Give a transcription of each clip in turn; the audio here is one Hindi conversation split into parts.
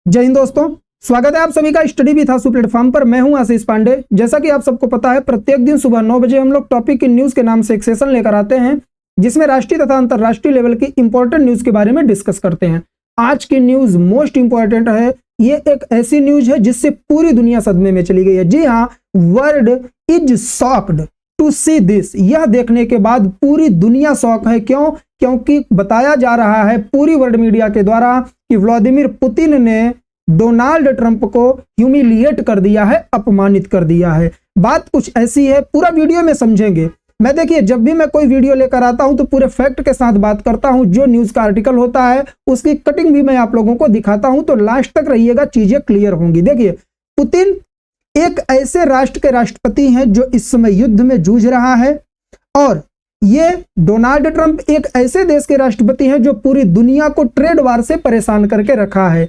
जय हिंद दोस्तों, स्वागत है आप सभी का स्टडी विथ आसू प्लेटफॉर्म पर। मैं हूं आशीष पांडे। जैसा कि आप सबको पता है, प्रत्येक दिन सुबह 9 बजे हम लोग टॉपिक इन न्यूज के नाम से एक सेशन लेकर आते हैं जिसमें राष्ट्रीय तथा अंतर्राष्ट्रीय लेवल की इंपॉर्टेंट न्यूज के बारे में डिस्कस करते हैं। आज की न्यूज मोस्ट इंपॉर्टेंट है। ये एक ऐसी न्यूज है जिससे पूरी दुनिया सदमे में चली गई है। जी हाँ, world is shocked to see this. यह देखने के बाद पूरी दुनिया शॉक है। क्यों? क्योंकि बताया जा रहा है पूरी वर्ल्ड मीडिया के द्वारा कि व्लादिमीर पुतिन ने डोनाल्ड ट्रंप को ह्यूमिलिएट कर दिया है, अपमानित कर दिया है। बात कुछ ऐसी है, पूरा वीडियो में समझेंगे। मैं देखिए, जब भी मैं कोई वीडियो लेकर आता हूं तो पूरे फैक्ट के साथ बात करता हूं। जो न्यूज का आर्टिकल होता है उसकी कटिंग भी मैं आप लोगों को दिखाता हूं, तो लास्ट तक रहिएगा, चीजें क्लियर होंगी। देखिए, पुतिन एक ऐसे राष्ट्र के राष्ट्रपति हैं जो इस समय युद्ध में जूझ रहा है, और ये डोनाल्ड ट्रंप एक ऐसे देश के राष्ट्रपति हैं जो पूरी दुनिया को ट्रेड वार से परेशान करके रखा है।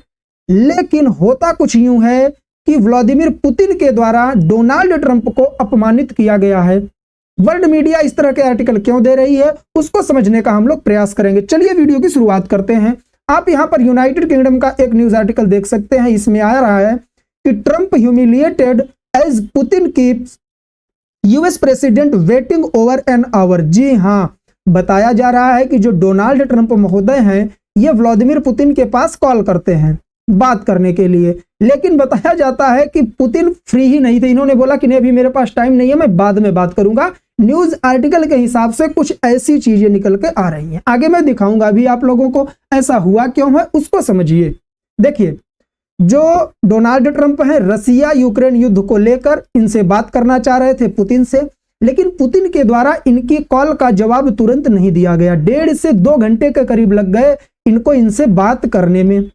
लेकिन होता कुछ यूं है कि व्लादिमीर पुतिन के द्वारा डोनाल्ड ट्रंप को अपमानित किया गया है। वर्ल्ड मीडिया इस तरह के आर्टिकल क्यों दे रही है, उसको समझने का हम लोग प्रयास करेंगे। चलिए वीडियो की शुरुआत करते हैं। आप यहां पर यूनाइटेड किंगडम का एक न्यूज आर्टिकल देख सकते हैं। इसमें आ रहा है कि Trump humiliated as Putin keeps US president waiting over an hour. जी हां, बताया जा रहा है कि जो डोनाल्ड ट्रंप महोदय हैं, ये व्लादिमीर पुतिन के पास कॉल करते हैं बात करने के लिए, लेकिन बताया जाता है कि पुतिन फ्री ही नहीं थे। इन्होंने बोला कि नहीं, अभी मेरे पास टाइम नहीं है, मैं बाद में बात करूंगा। न्यूज आर्टिकल के हिसाब से कुछ ऐसी चीजें निकल के आ रही हैं। आगे मैं दिखाऊंगा अभी आप लोगों को ऐसा हुआ क्यों है, उसको समझिए। देखिए, जो डोनाल्ड ट्रंप है, रसिया यूक्रेन युद्ध को लेकर इनसे बात करना चाह रहे थे पुतिन से, लेकिन पुतिन के द्वारा इनकी कॉल का जवाब तुरंत नहीं दिया गया। 1.5 से 2 घंटे के करीब लग गए इनको इनसे बात करने में।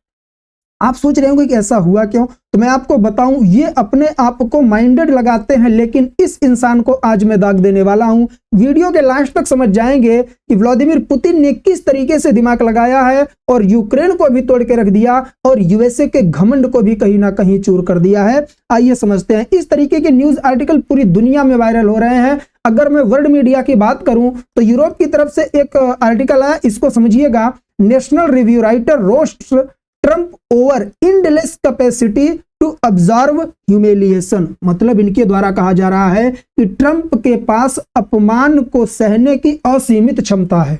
आप सोच रहे होंगे कि ऐसा हुआ क्यों, तो मैं आपको बताऊं। ये अपने आप को माइंडेड लगाते हैं, लेकिन इस इंसान को आज मैं दाग देने वाला हूं। वीडियो के लास्ट तक समझ जाएंगे कि व्लादिमीर पुतिन ने किस तरीके से दिमाग लगाया है और यूक्रेन को भी तोड़ के रख दिया और यूएसए के घमंड को भी कहीं ना कहीं चूर कर दिया है। आइए समझते हैं। इस तरीके के न्यूज आर्टिकल पूरी दुनिया में वायरल हो रहे हैं। अगर मैं वर्ल्ड मीडिया की बात करूं तो यूरोप की तरफ से एक आर्टिकल है, इसको समझिएगा। National Review writer roast Trump over endless capacity to observe humiliation. मतलब इनके द्वारा कहा जा रहा है कि ट्रंप के पास अपमान को सहने की असीमित क्षमता है।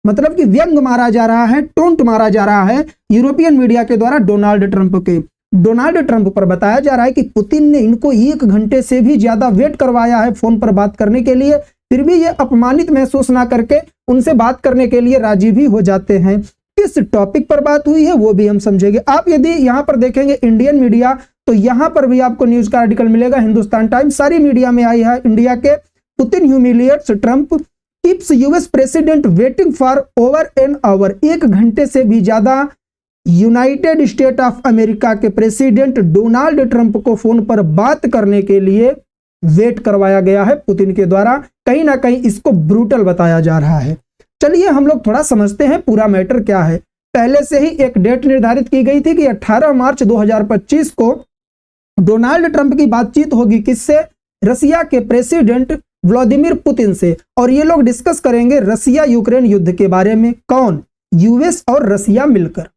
मतलब कि व्यंग मारा जा रहा है, टोंट मारा जा रहा है यूरोपियन मीडिया के द्वारा डोनाल्ड ट्रंप पर बताया जा रहा है कि पुतिन ने इनको 1 घंटे से भी ज्यादा वेट करवाया है फोन पर बात करने के लिए, फिर भी ये अपमानित महसूस ना करके उनसे बात करने के लिए राजी भी हो जाते हैं। किस टॉपिक पर बात हुई है वो भी हम समझेंगे। आप यदि यहां पर देखेंगे इंडियन मीडिया, तो यहां पर भी आपको न्यूज का आर्टिकल मिलेगा। हिंदुस्तान टाइम्स, सारी मीडिया में आई है इंडिया के। Putin humiliates Trump keeps US president waiting for over an hour. 1 घंटे से भी ज्यादा यूनाइटेड स्टेट ऑफ अमेरिका के प्रेसिडेंट डोनाल्ड ट्रंप को फोन पर बात करने के लिए वेट करवाया गया है पुतिन के द्वारा। कहीं ना कहीं इसको ब्रूटल बताया जा रहा है। चलिए हम लोग थोड़ा समझते हैं पूरा मैटर क्या है। पहले से ही एक डेट निर्धारित की गई थी कि 18 मार्च 2025 को डोनाल्ड ट्रंप की बातचीत होगी। किससे? रसिया के प्रेसिडेंट व्लादिमीर पुतिन से। और ये लोग डिस्कस करेंगे रसिया यूक्रेन युद्ध के बारे में। कौन? यूएस और रसिया मिलकर।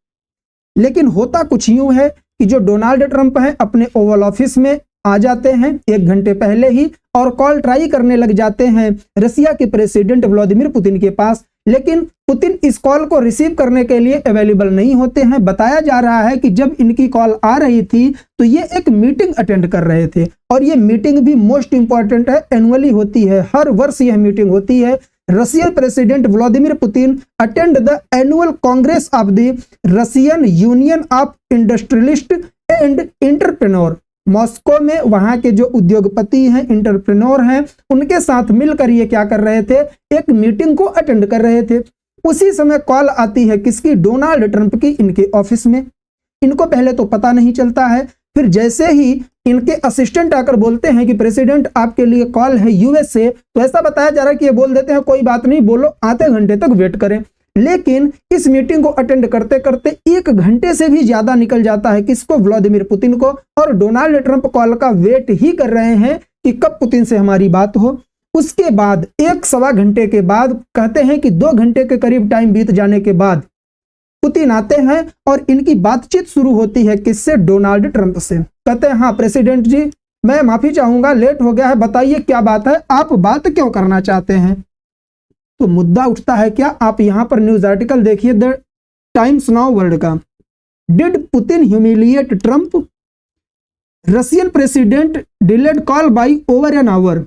लेकिन होता कुछ यूं है कि जो डोनाल्ड ट्रंप हैं अपने ओवल ऑफिस में आ जाते हैं 1 घंटे पहले ही, और कॉल ट्राई करने लग जाते हैं रसिया के प्रेसिडेंट व्लादिमीर पुतिन के पास। लेकिन पुतिन इस कॉल को रिसीव करने के लिए अवेलेबल नहीं होते हैं। बताया जा रहा है कि जब इनकी कॉल आ रही थी तो ये एक मीटिंग अटेंड कर रहे थे, और ये मीटिंग भी मोस्ट इंपॉर्टेंट है, एनुअली होती है, हर वर्ष यह मीटिंग होती है। Russian president Vladimir Putin attend the annual Congress of the Russian union of industrialist and entrepreneur. Moscow में वहां के जो उद्योगपति हैं, इंटरप्रेन्योर हैं, उनके साथ मिलकर ये क्या कर रहे थे? एक मीटिंग को अटेंड कर रहे थे। उसी समय कॉल आती है किसकी? डोनाल्ड ट्रंप की, इनके ऑफिस में। इनको पहले तो पता नहीं चलता है, फिर जैसे ही इनके असिस्टेंट आकर बोलते हैं कि प्रेसिडेंट आपके लिए कॉल है यूएस से, तो ऐसा बताया जा रहा है कि ये बोल देते हैं कोई बात नहीं, बोलो, आधे घंटे तक वेट करें। लेकिन इस मीटिंग को अटेंड करते करते 1 घंटे से भी ज्यादा निकल जाता है। किसको? व्लादिमीर पुतिन को। और डोनाल्ड ट्रंप कॉल का वेट ही कर रहे हैं कि कब पुतिन से हमारी बात हो। उसके बाद 1 सवा घंटे के बाद, कहते हैं कि 2 घंटे के करीब टाइम बीत जाने के बाद पुतिन आते हैं और इनकी बातचीत शुरू होती है किससे? डोनाल्ड ट्रंप से। कहते हैं हाँ प्रेसिडेंट जी, मैं माफी चाहूंगा, लेट हो गया है, बताइए क्या बात है, आप बात क्यों करना चाहते हैं? तो मुद्दा उठता है क्या? आप यहां पर न्यूज आर्टिकल देखिए द टाइम्स नाउ वर्ल्ड का। Did Putin humiliate Trump? Russian president delayed call by over an hour,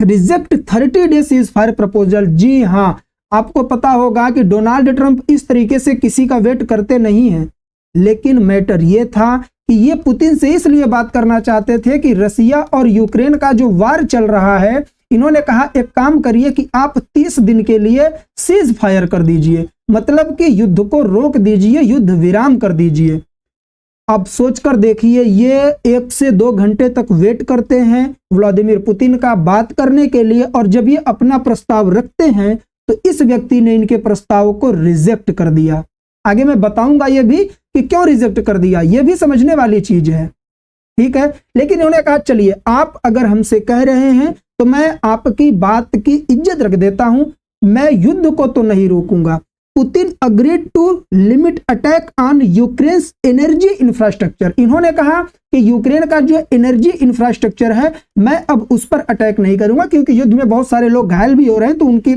reject 30 day ceasefire proposal. जी हां, आपको पता होगा कि डोनाल्ड ट्रंप इस तरीके से किसी का वेट करते नहीं हैं, लेकिन मैटर यह था कि ये पुतिन से इसलिए बात करना चाहते थे कि रसिया और यूक्रेन का जो वार चल रहा है, इन्होंने कहा एक काम करिए कि आप 30 दिन के लिए सीज फायर कर दीजिए, मतलब कि युद्ध को रोक दीजिए, युद्ध विराम कर दीजिए। अब सोचकर देखिए, ये 1 से 2 घंटे तक वेट करते हैं व्लादिमीर पुतिन का बात करने के लिए, और जब ये अपना प्रस्ताव रखते हैं तो इस व्यक्ति ने इनके प्रस्ताव को रिजेक्ट कर दिया। आगे मैं बताऊंगा ये भी कि क्यों रिजेक्ट कर दिया, ये भी समझने वाली चीज है, ठीक है। लेकिन इन्होंने कहा चलिए आप अगर हमसे कह रहे हैं तो मैं आपकी बात की इज्जत रख देता हूं, मैं युद्ध को तो नहीं रोकूंगा। Putin agreed to limit attack on Ukraine's energy infrastructure. इन्होंने कहा कि यूक्रेन का जो एनर्जी इंफ्रास्ट्रक्चर है, मैं अब उस पर अटैक नहीं करूंगा, क्योंकि युद्ध में बहुत सारे लोग घायल भी हो रहे हैं, तो उनकी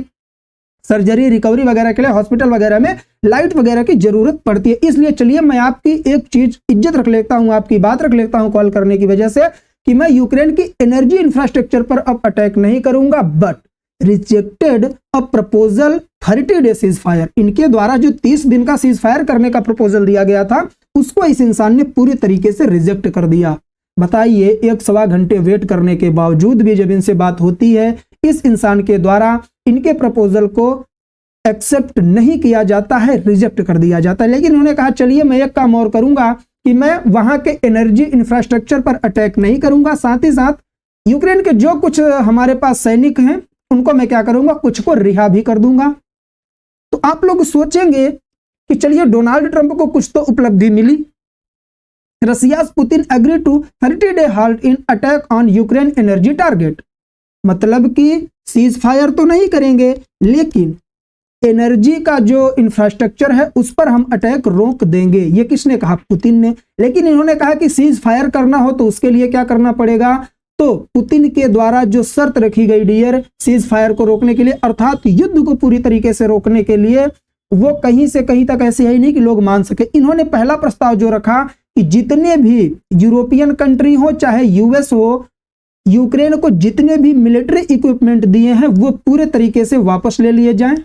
सर्जरी रिकवरी वगैरह के लिए हॉस्पिटल वगैरह में लाइट वगैरह की जरूरत पड़ती है। इसलिए चलिए मैं आपकी एक चीज इज्जत रख लेता हूं, आपकी बात रख लेता हूं कॉल करने की वजह से, कि मैं यूक्रेन की एनर्जी इंफ्रास्ट्रक्चर पर अब अटैक नहीं करूंगा, but rejected a proposal 30 day cease fire. इनके द्वारा जो 30 दिन का सीज फायर करने का प्रपोजल दिया गया था, उसको इस इंसान ने पूरी तरीके से रिजेक्ट कर दिया। बताइए, 1-1.25 घंटे वेट करने के बावजूद भी जब इनसे बात होती है, इस इंसान के द्वारा इनके प्रपोजल को एक्सेप्ट नहीं किया जाता है, रिजेक्ट कर दिया जाता है। लेकिन उन्होंने कहा चलिए मैं एक काम और करूंगा कि मैं वहां के एनर्जी इंफ्रास्ट्रक्चर पर अटैक नहीं करूंगा, साथ ही साथ यूक्रेन के जो कुछ हमारे पास सैनिक हैं उनको मैं क्या करूंगा, कुछ को रिहा भी कर दूंगा। तो आप लोग सोचेंगे कि चलिए डोनाल्ड ट्रंप को कुछ तो उपलब्धि मिली। Russia's Putin agree to 30 day halt in attack on Ukraine energy target, मतलब कि सीज फायर तो नहीं करेंगे, लेकिन एनर्जी का जो इंफ्रास्ट्रक्चर है उस पर हम अटैक रोक देंगे। ये किसने कहा? पुतिन ने। लेकिन इन्होंने कहा कि सीज फायर करना हो तो उसके लिए क्या करना पड़ेगा? तो पुतिन के द्वारा जो शर्त रखी गई डियर सीज फायर को रोकने के लिए, अर्थात युद्ध को पूरी तरीके से रोकने के लिए, वो कहीं से कहीं तक ऐसे ही नहीं कि लोग मान सके। इन्होंने पहला प्रस्ताव जो रखा कि जितने भी यूरोपियन कंट्री हो चाहे यूएस हो, यूक्रेन को जितने भी मिलिट्री इक्विपमेंट दिए हैं वो पूरे तरीके से वापस ले लिए जाएं।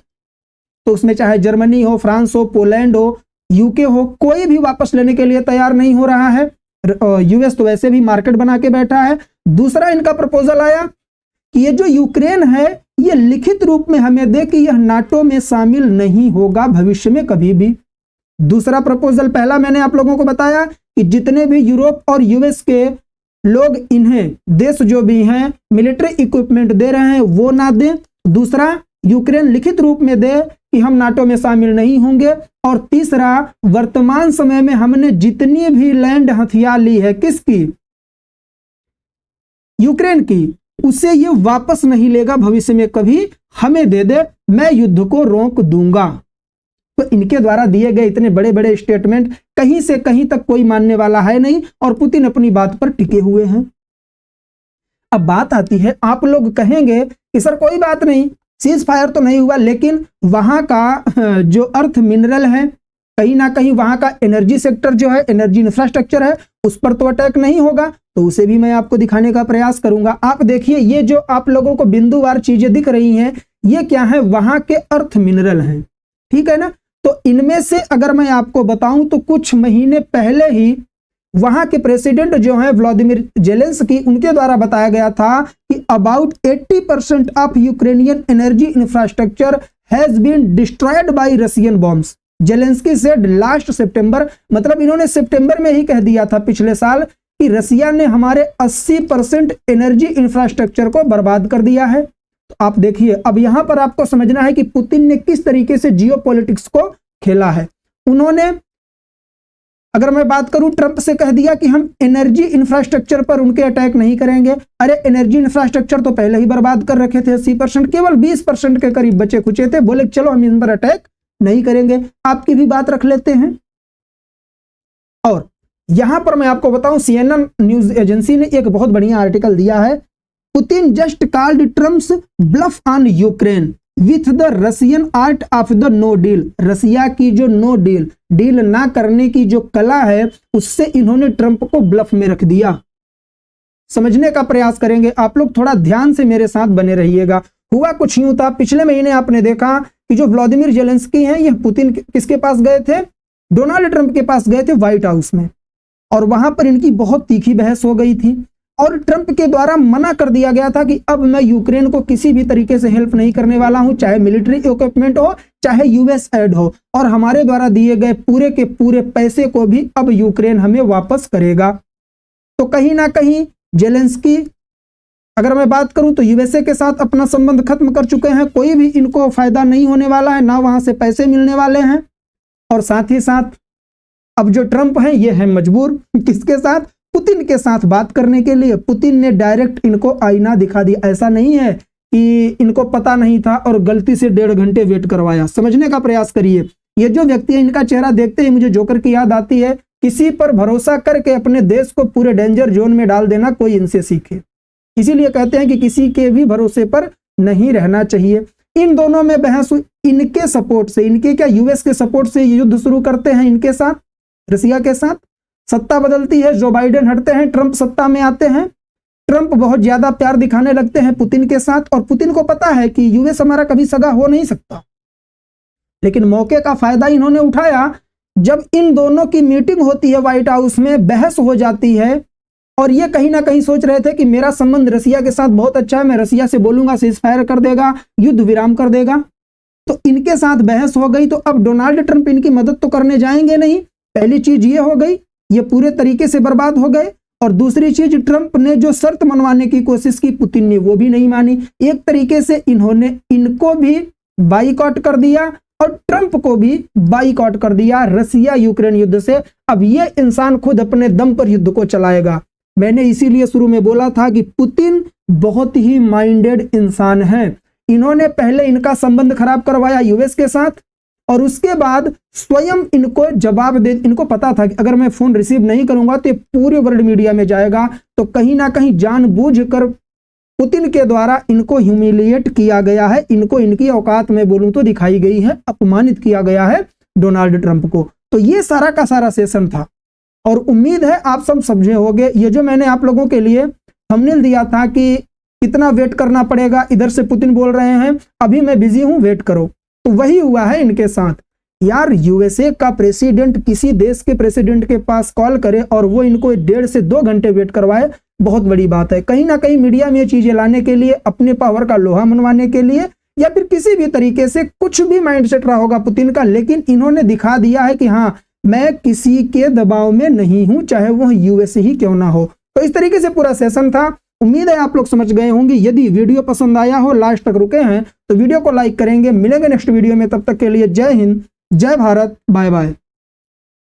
तो उसमें चाहे जर्मनी हो, फ्रांस हो, पोलैंड हो, यूके हो, कोई भी वापस लेने के लिए तैयार नहीं हो रहा है। यूएस तो वैसे भी मार्केट बना के बैठा है। दूसरा इनका प्रपोजल आया कि ये जो यूक्रेन है ये लिखित रूप में हमें दे कि यह नाटो में शामिल नहीं होगा भविष्य में कभी भी। दूसरा प्रपोजल, पहला मैंने आप लोगों को बताया कि जितने भी यूरोप और यूएस के लोग इन्हें देश जो भी हैं मिलिट्री इक्विपमेंट दे रहे हैं वो ना दें। दूसरा, यूक्रेन लिखित रूप में दे कि हम नाटो में शामिल नहीं होंगे। और तीसरा, वर्तमान समय में हमने जितनी भी लैंड हथियार ली है, किसकी? यूक्रेन की, उसे ये वापस नहीं लेगा भविष्य में कभी, हमें दे दे, मैं युद्ध को रोक दूंगा। तो इनके द्वारा दिए गए इतने बड़े बड़े स्टेटमेंट कहीं से कहीं तक कोई मानने वाला है नहीं, और पुतिन अपनी बात पर टिके हुए हैं। अब बात आती है, आप लोग कहेंगे कि सर कोई बात नहीं, सीज फायर तो नहीं हुआ, लेकिन वहां का जो अर्थ मिनरल है, कहीं ना कहीं वहां का एनर्जी सेक्टर जो है, एनर्जी इंफ्रास्ट्रक्चर है, उस पर तो अटैक नहीं होगा। तो उसे भी मैं आपको दिखाने का प्रयास करूंगा। आप देखिए, ये जो आप लोगों को बिंदुवार चीजें दिख रही हैं, ये क्या है? वहां के अर्थ मिनरल हैं, ठीक है ना। तो इनमें से अगर मैं आपको बताऊं तो कुछ महीने पहले ही वहां के प्रेसिडेंट जो है व्लादिमीर जेलेंस्की, उनके द्वारा बताया गया था कि about 80% of Ukrainian energy infrastructure has been destroyed by Russian bombs. Zelensky said last सितंबर, मतलब इन्होंने सितंबर में ही कह दिया था पिछले साल कि रसिया ने हमारे 80% एनर्जी इंफ्रास्ट्रक्चर को बर्बाद कर दिया है। तो आप देखिए, अब यहां पर आपको समझना है कि पुतिन ने किस तरीके से जियोपॉलिटिक्स को खेला है। उन्होंने, अगर मैं बात करूं, ट्रंप से कह दिया कि हम एनर्जी इंफ्रास्ट्रक्चर पर उनके अटैक नहीं करेंगे। अरे एनर्जी इंफ्रास्ट्रक्चर तो पहले ही बर्बाद कर रखे थे 80%, केवल 20% के करीब बचे खुचे थे। बोले चलो हम इन पर अटैक नहीं करेंगे। आपकी भी बात रख लेते हैं। और यहां पर मैं आपको बताऊं, CNN न्यूज एजेंसी ने एक बहुत बढ़िया आर्टिकल दिया है, Putin just called Trump's bluff on Ukraine with the Russian art of the no deal. Russia की जो नो डील ना करने की जो कला है, उससे इन्होंने ट्रंप को ब्लफ में रख दिया। समझने का प्रयास करेंगे आप लोग, थोड़ा ध्यान से मेरे साथ बने रहिएगा। हुआ कुछ यूं था, पिछले महीने आपने देखा कि जो व्लादिमीर जेलेंस्की हैं, यह पुतिन किसके पास गए थे? डोनाल्ड ट्रंप के पास गए थे, व्हाइट हाउस में। और वहां पर इनकी बहुत तीखी बहस हो गई थी और ट्रंप के द्वारा मना कर दिया गया था कि अब मैं यूक्रेन को किसी भी तरीके से हेल्प नहीं करने वाला हूं, चाहे मिलिट्री इक्विपमेंट हो, चाहे यूएस एड हो, और हमारे द्वारा दिए गए पूरे के पूरे पैसे को भी अब यूक्रेन हमें वापस करेगा। तो कहीं ना कहीं जेलेंस्की, अगर मैं बात करूं तो यूएसए के साथ अपना संबंध खत्म कर चुके हैं, कोई भी इनको फायदा नहीं होने वाला है, ना वहां से पैसे मिलने वाले हैं। और साथ ही साथ अब जो ट्रंप हैं, ये है मजबूर किसके साथ? पुतिन के साथ बात करने के लिए। पुतिन ने डायरेक्ट इनको आईना दिखा दिया। ऐसा नहीं है कि इनको पता नहीं था और गलती से 1.5 घंटे वेट करवाया। समझने का प्रयास करिए। ये जो व्यक्ति है, इनका चेहरा देखते ही मुझे जोकर की याद आती है। किसी पर भरोसा करके अपने देश को पूरे डेंजर जोन में डाल देना, कोई इनसे सीखे। इसीलिए कहते हैं कि किसी के भी भरोसे पर नहीं रहना चाहिए। इन दोनों में बहस हुई, इनके सपोर्ट से, इनके क्या यूएस के सपोर्ट से युद्ध शुरू करते हैं इनके साथ, रसिया के साथ। सत्ता बदलती है, जो बाइडेन हटते हैं, ट्रंप सत्ता में आते हैं। ट्रंप बहुत ज्यादा प्यार दिखाने लगते हैं पुतिन के साथ, और पुतिन को पता है कि यूएस हमारा कभी सगा हो नहीं सकता। लेकिन मौके का फायदा इन्होंने उठाया। जब इन दोनों की मीटिंग होती है व्हाइट हाउस में, बहस हो जाती है, और ये कहीं ना कहीं सोच रहे थे कि मेरा संबंध रसिया के साथ बहुत अच्छा है, मैं रसिया से बोलूंगा सीज फायर कर देगा, युद्ध विराम कर देगा। तो इनके साथ बहस हो गई। तो अब डोनाल्ड ट्रंप इनकी मदद तो करने जाएंगे नहीं। पहली चीज ये हो गई, ये पूरे तरीके से बर्बाद हो गए। और दूसरी चीज, ट्रंप ने जो शर्त मनवाने की कोशिश की, पुतिन ने वो भी नहीं मानी। एक तरीके से इन्होंने इनको भी बाइकआउट कर दिया और ट्रंप को भी बाइकआउट कर दिया रसिया यूक्रेन युद्ध से। अब ये इंसान खुद अपने दम पर युद्ध को चलाएगा। मैंने इसीलिए शुरू में बोला था कि पुतिन बहुत ही माइंडेड इंसान है। इन्होंने पहले इनका संबंध खराब करवाया यूएस के साथ, और उसके बाद स्वयं इनको जवाब दे, इनको पता था कि अगर मैं फोन रिसीव नहीं करूंगा तो पूरे वर्ल्ड मीडिया में जाएगा। तो कहीं ना कहीं जानबूझकर पुतिन के द्वारा इनको ह्यूमिलिएट किया गया है, इनको इनकी औकात में बोलूं तो दिखाई गई है, अपमानित किया गया है डोनाल्ड ट्रंप को। तो ये सारा का सारा सेशन था, और उम्मीद है आप सब समझे होंगे। ये जो मैंने आप लोगों के लिए थंबनेल दिया था कि कितना वेट करना पड़ेगा, इधर से पुतिन बोल रहे हैं अभी मैं बिजी हूं, वेट करो, तो वही हुआ है इनके साथ। यार, यूएसए का प्रेसिडेंट किसी देश के प्रेसिडेंट के पास कॉल करे और वो इनको 1.5 से 2 घंटे वेट करवाए, बहुत बड़ी बात है। कहीं ना कहीं मीडिया में ये चीजें लाने के लिए, अपने पावर का लोहा मनवाने के लिए, या फिर किसी भी तरीके से कुछ भी माइंडसेट रहा होगा पुतिन का, लेकिन इन्होंने दिखा दिया है कि हाँ, मैं किसी के दबाव में नहीं हूं, चाहे वो यूएसए ही क्यों ना हो। तो इस तरीके से पूरा सेशन था। उम्मीद है आप लोग समझ गए होंगे। यदि वीडियो पसंद आया हो, लास्ट तक रुके हैं, तो वीडियो को लाइक करेंगे। मिलेंगे नेक्स्ट वीडियो में, तब तक के लिए जय हिंद, जय भारत, बाय बाय।